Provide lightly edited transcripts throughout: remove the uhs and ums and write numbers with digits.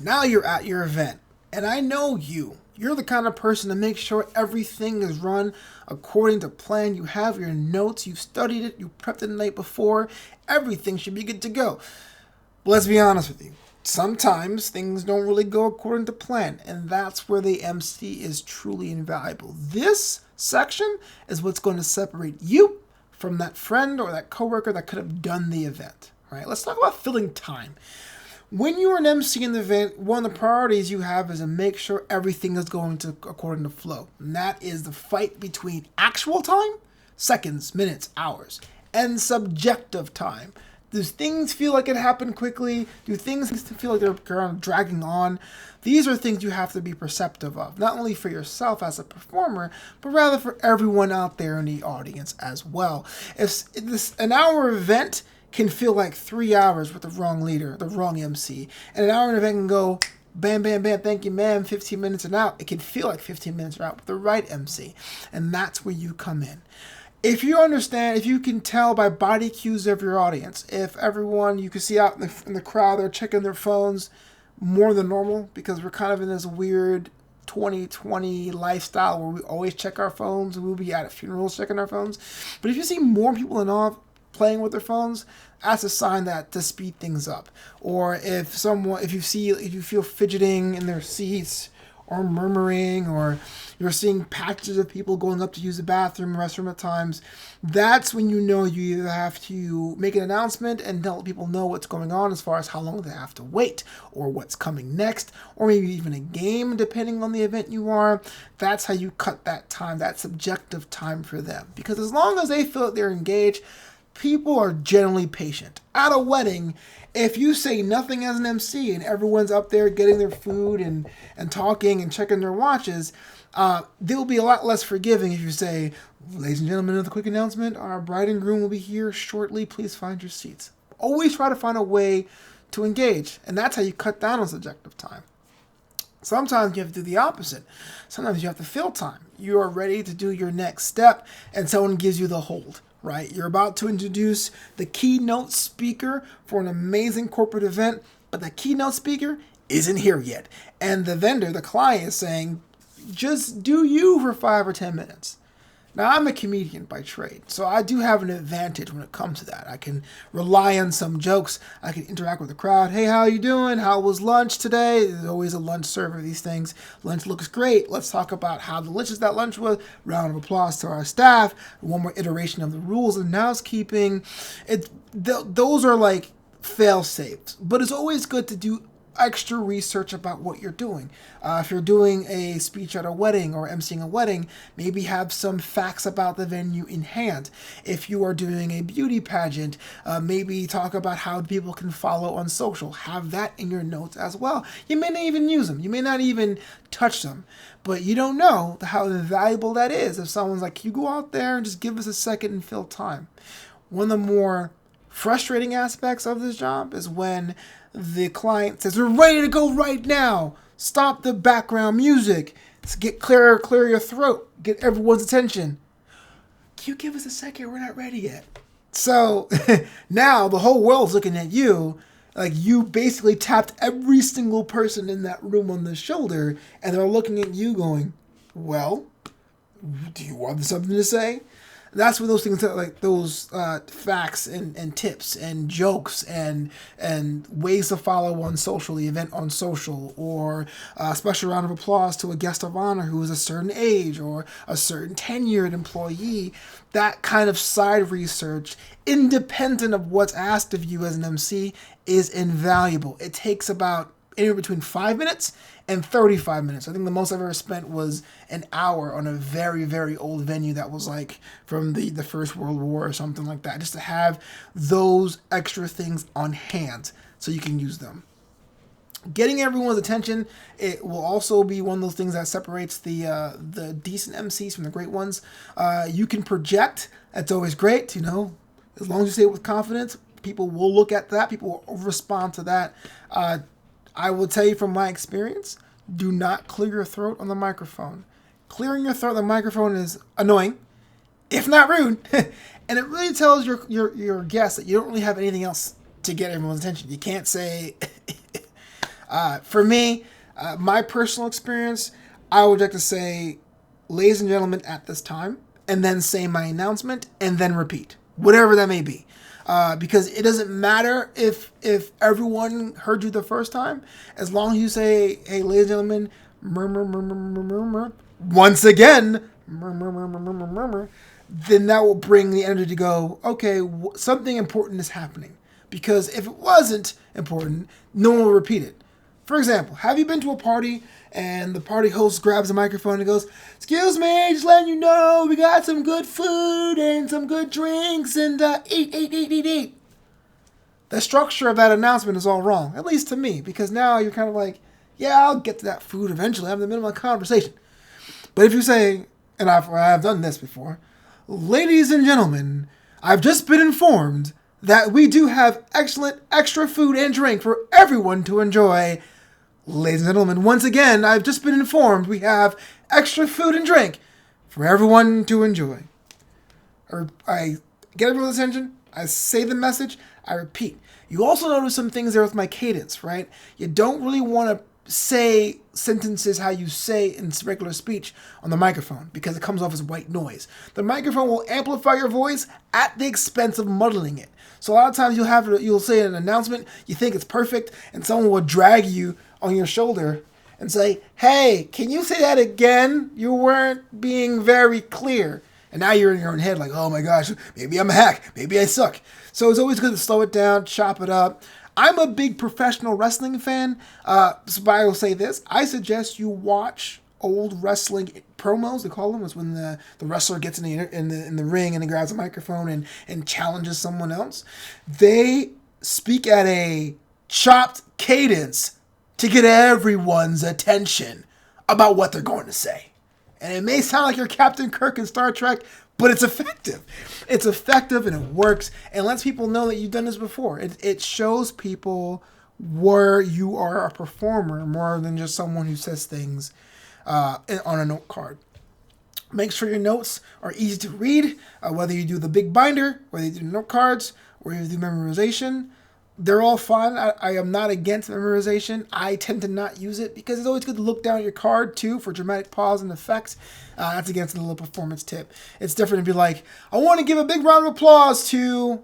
Now you're at your event, and I know you. You're the kind of person to make sure everything is run according to plan. You have your notes, you've studied it, you prepped it the night before. Everything should be good to go. But let's be honest with you. Sometimes things don't really go according to plan, and that's where the MC is truly invaluable. This section is what's going to separate you from that friend or that coworker that could have done the event. All right, let's talk about filling time. When you're an MC in the event, one of the priorities you have is to make sure everything is going to according to flow. And that is the fight between actual time, seconds, minutes, hours, and subjective time. Does things feel like it happened quickly? Do things feel like they're kind of dragging on? These are things you have to be perceptive of, not only for yourself as a performer, but rather for everyone out there in the audience as well. If this an hour event can feel like 3 hours with the wrong leader, the wrong MC. And an hour in event can go bam, bam, bam, thank you, ma'am, 15 minutes and out. It can feel like 15 minutes are out with the right MC. And that's where you come in. If you understand, if you can tell by body cues of your audience, if everyone you can see out in the crowd, they're checking their phones more than normal because we're kind of in this weird 2020 lifestyle where we always check our phones. We'll be at funerals checking our phones. But if you see more people than all playing with their phones, that's a sign that to speed things up. Or if you feel fidgeting in their seats or murmuring, or you're seeing patches of people going up to use the bathroom, restroom at times, that's when you know you either have to make an announcement and let people know what's going on as far as how long they have to wait, or what's coming next, or maybe even a game depending on the event you are. That's how you cut that time, that subjective time for them. Because as long as they feel that they're engaged, people are generally patient. At a wedding, if you say nothing as an MC and everyone's up there getting their food and talking and checking their watches, they'll be a lot less forgiving if you say, ladies and gentlemen, with a quick announcement, our bride and groom will be here shortly. Please find your seats. Always try to find a way to engage, and that's how you cut down on subjective time. Sometimes you have to do the opposite. Sometimes you have to fill time. You are ready to do your next step, and someone gives you the hold. Right? You're about to introduce the keynote speaker for an amazing corporate event, but the keynote speaker isn't here yet. And the vendor, the client, is saying, just do you for 5 or 10 minutes. Now, I'm a comedian by trade, so I do have an advantage when it comes to that. I can rely on some jokes. I can interact with the crowd. Hey, how you doing? How was lunch today? There's always a lunch server, these things. Lunch looks great. Let's talk about how delicious that lunch was. Round of applause to our staff. One more iteration of the rules and housekeeping. Those are like fail-safes, but it's always good to do extra research about what you're doing. If you're doing a speech at a wedding or emceeing a wedding, maybe have some facts about the venue in hand. If you are doing a beauty pageant, maybe talk about how people can follow on social. Have that in your notes as well. You may not even use them. You may not even touch them, but you don't know how valuable that is if someone's like, can you go out there and just give us a second and fill time? One of the more frustrating aspects of this job is when the client says, we're ready to go right now. Stop the background music. Clear your throat. Get everyone's attention. Can you give us a second? We're not ready yet. So now the whole world's looking at you like you basically tapped every single person in that room on the shoulder, and they're looking at you going, well, do you want something to say? That's where those things like those facts and tips and jokes and ways to follow on social, the event on social, or a special round of applause to a guest of honor who is a certain age or a certain tenured employee. That kind of side research, independent of what's asked of you as an MC, is invaluable. It takes about anywhere between 5 minutes and 35 minutes. I think the most I've ever spent was an hour on a very, very old venue that was like from the First World War or something like that, just to have those extra things on hand so you can use them. Getting everyone's attention, it will also be one of those things that separates the decent MCs from the great ones. You can project. That's always great, as long as you say it with confidence, people will look at that. People will respond to that. I will tell you from my experience, do not clear your throat on the microphone. Clearing your throat on the microphone is annoying, if not rude, and it really tells your guests that you don't really have anything else to get everyone's attention. You can't say, For me, my personal experience, I would like to say, ladies and gentlemen, at this time, and then say my announcement, and then repeat, whatever that may be. Because it doesn't matter if everyone heard you the first time, as long as you say, hey, ladies and gentlemen, murmur, murmur, murmur, murmur, once again, murmur, murmur, murmur, murmur, then that will bring the energy to go, okay, something important is happening. Because if it wasn't important, no one will repeat it. For example, have you been to a party and the party host grabs a microphone and goes, excuse me, just letting you know we got some good food and some good drinks and eat. The structure of that announcement is all wrong, at least to me, because now you're kind of like, yeah, I'll get to that food eventually. I'm in the middle of a conversation. But if you say, and I've done this before, ladies and gentlemen, I've just been informed that we do have excellent extra food and drink for everyone to enjoy. Ladies and gentlemen, once again, I've just been informed we have extra food and drink for everyone to enjoy. Or I get everyone's attention, I say the message, I repeat. You also notice some things there with my cadence, right? You don't really want to say sentences how you say in regular speech on the microphone because it comes off as white noise. The microphone will amplify your voice at the expense of muddling it. So a lot of times you'll say an announcement, you think it's perfect, and someone will drag you on your shoulder and say, hey, can you say that again? You weren't being very clear. And now you're in your own head like, oh my gosh, maybe I'm a hack, maybe I suck. So it's always good to slow it down, chop it up. I'm a big professional wrestling fan, so I will say this. I suggest you watch old wrestling promos, they call them. It's when the wrestler gets in the ring and he grabs a microphone and challenges someone else. They speak at a chopped cadence to get everyone's attention about what they're going to say. And it may sound like you're Captain Kirk in Star Trek, but it's effective. It's effective and it works and lets people know that you've done this before. It shows people where you are a performer more than just someone who says things on a note card. Make sure your notes are easy to read, whether you do the big binder, whether you do note cards, or you do memorization. They're all fun. I am not against memorization. I tend to not use it because it's always good to look down at your card too for dramatic pause and effects. That's against a little performance tip. It's different to be like, I want to give a big round of applause to,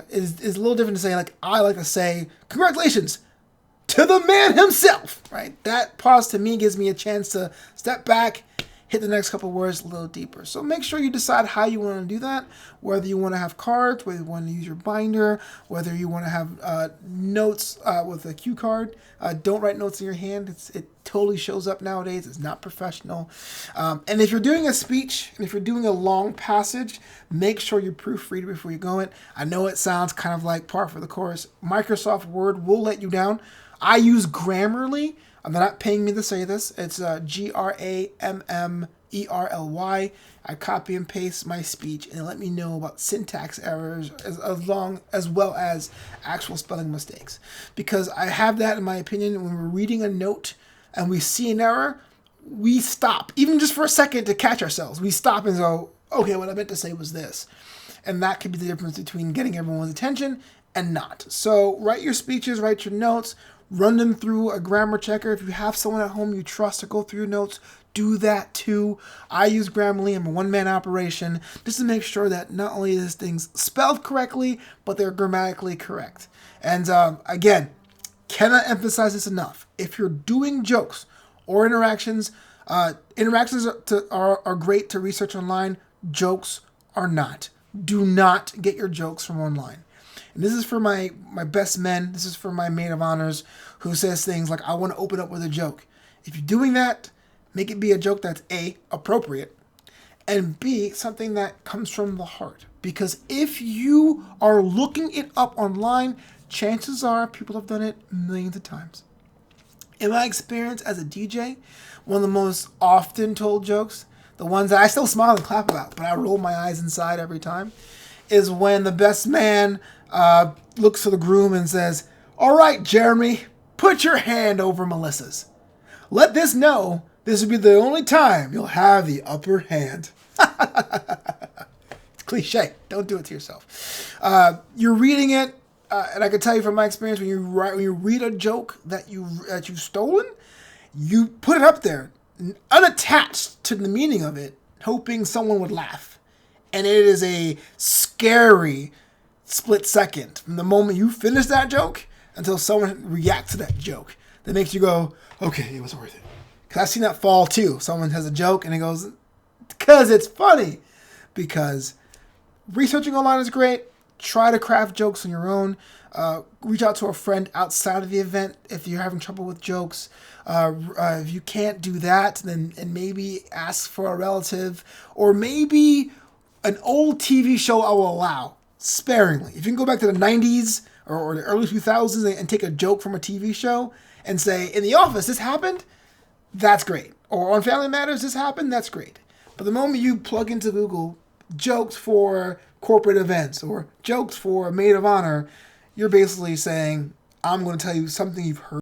is a little different to say, like, I like to say, congratulations to the man himself, right? That pause to me gives me a chance to step back, hit the next couple words a little deeper. So make sure you decide how you want to do that, whether you want to have cards, whether you want to use your binder, whether you want to have notes with a cue card. Don't write notes in your hand. It totally shows up nowadays. It's not professional. And if you're doing a speech, and if you're doing a long passage, make sure you proofread it before you go in. I know it sounds kind of like par for the course. Microsoft Word will let you down. I use Grammarly. They're not paying me to say this. It's Grammerly. I copy and paste my speech and let me know about syntax errors as well as actual spelling mistakes. Because I have that, in my opinion, when we're reading a note and we see an error, we stop, even just for a second to catch ourselves. We stop and go, okay, what I meant to say was this. And that could be the difference between getting everyone's attention and not. So write your speeches, write your notes, run them through a grammar checker. If you have someone at home you trust to go through your notes, do that too. I use Grammarly. I'm a one-man operation just to make sure that not only is things spelled correctly, but they're grammatically correct. And again, cannot emphasize this enough. If you're doing jokes or interactions are great to research online. Jokes are not. Do not get your jokes from online. And this is for my best men. This is for my maid of honors who says things like, I want to open up with a joke. If you're doing that, make it be a joke that's A, appropriate, and B, something that comes from the heart. Because if you are looking it up online, chances are people have done it millions of times. In my experience as a DJ, one of the most often told jokes, the ones that I still smile and clap about, but I roll my eyes inside every time, is when the best man looks for the groom and says, all right, Jeremy, put your hand over Melissa's. Let this know this will be the only time you'll have the upper hand. It's cliche. Don't do it to yourself. You're reading it. and I can tell you from my experience, when you read a joke that you've stolen, you put it up there, unattached to the meaning of it, hoping someone would laugh, and it is a scary split second from the moment you finish that joke until someone reacts to that joke that makes you go, okay, it was worth it. Because I've seen that fall too. Someone has a joke and it goes, because it's funny. Because researching online is great. Try to craft jokes on your own. Reach out to a friend outside of the event if you're having trouble with jokes. If you can't do that, then and maybe ask for a relative, or maybe an old TV show I will allow sparingly. If you can go back to the 90s or the early 2000s and take a joke from a TV show and say, in The Office, this happened, that's great. Or on Family Matters, this happened, that's great. But the moment you plug into Google jokes for corporate events or jokes for a maid of honor, you're basically saying, I'm going to tell you something you've heard.